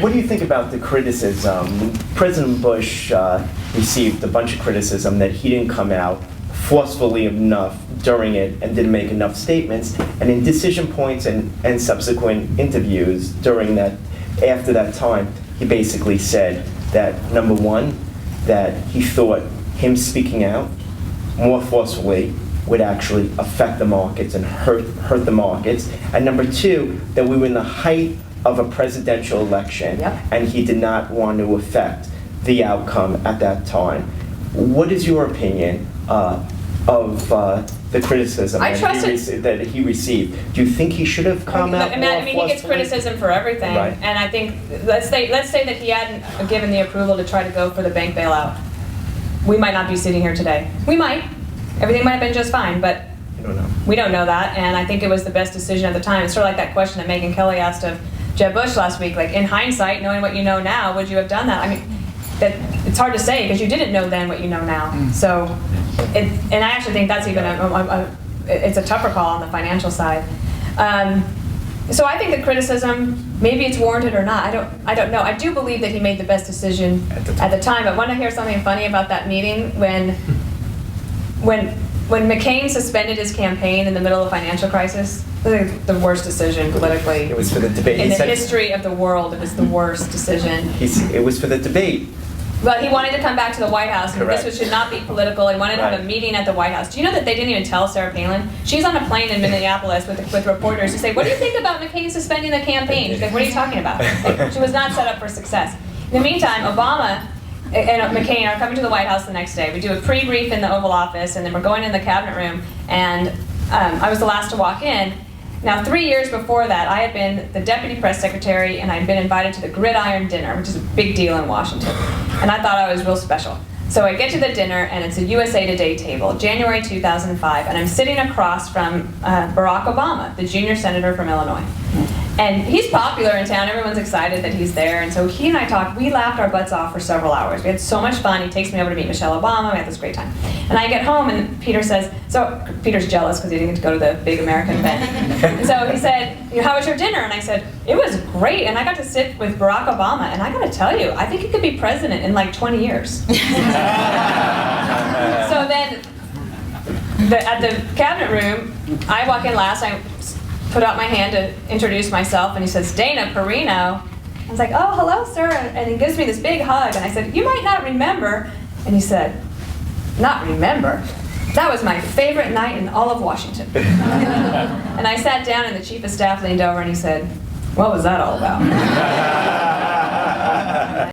What do you think about the criticism? President Bush received a bunch of criticism that he didn't come out forcefully enough during it and didn't make enough statements. And in decision points and subsequent interviews after that time, he basically said that, number one, that he thought him speaking out more forcefully would actually affect the markets and hurt the markets. And number two, that we were in the height of a presidential election, and he did not want to affect the outcome at that time. What is your opinion of the criticism that he received? Do you think he should have come out more I mean, he gets criticism for everything, right. And I think, let's say that he hadn't given the approval to try to go for the bank bailout. We might not be sitting here today. We might. Everything might have been just fine, but we don't know that, and I think it was the best decision at the time. It's sort of like that question that Megyn Kelly asked of Jeb Bush last week, like, in hindsight, knowing what you know now, would you have done that? I mean, it's hard to say because you didn't know then what you know now. So, and I actually think that's even it's a tougher call on the financial side. So I think the criticism, maybe it's warranted or not. I don't know. I do believe that he made the best decision at the time. But want to hear something funny about that meeting when McCain suspended his campaign in the middle of a financial crisis? The worst decision politically. It was for the debate. In the history of the world, it was the worst decision. It was for the debate. But he wanted to come back to the White House, and Correct. this should not be political. He wanted to have a meeting at the White House. Do you know that they didn't even tell Sarah Palin? She's on a plane in Minneapolis with reporters who say, "What do you think about McCain suspending the campaign?" She's like, "What are you talking about?" Like, she was not set up for success. In the meantime, Obama and McCain are coming to the White House the next day. We do a pre-brief in the Oval Office, and then we're going in the cabinet room, and I was the last to walk in. Now, 3 years before that, I had been the deputy press secretary, and I'd been invited to the Gridiron Dinner, which is a big deal in Washington. And I thought I was real special. So I get to the dinner, and it's a USA Today table, January 2005, and I'm sitting across from Barack Obama, the junior senator from Illinois. And he's popular in town. Everyone's excited that he's there. And so he and I talked. We laughed our butts off for several hours. We had so much fun. He takes me over to meet Michelle Obama. We had this great time. And I get home, and Peter says, so Peter's jealous because he didn't get to go to the big American event. And so he said, "How was your dinner?" And I said, "It was great. And I got to sit with Barack Obama. And I got to tell you, I think he could be president in like 20 years. So then at the cabinet room, I walk in last. I put out my hand to introduce myself, and he says, "Dana, Perino." I was like, "Oh, hello, sir." And he gives me this big hug, and I said, "You might not remember." And he said, "Not remember? That was my favorite night in all of Washington." And I sat down, and the chief of staff leaned over, and he said, "What was that all about?"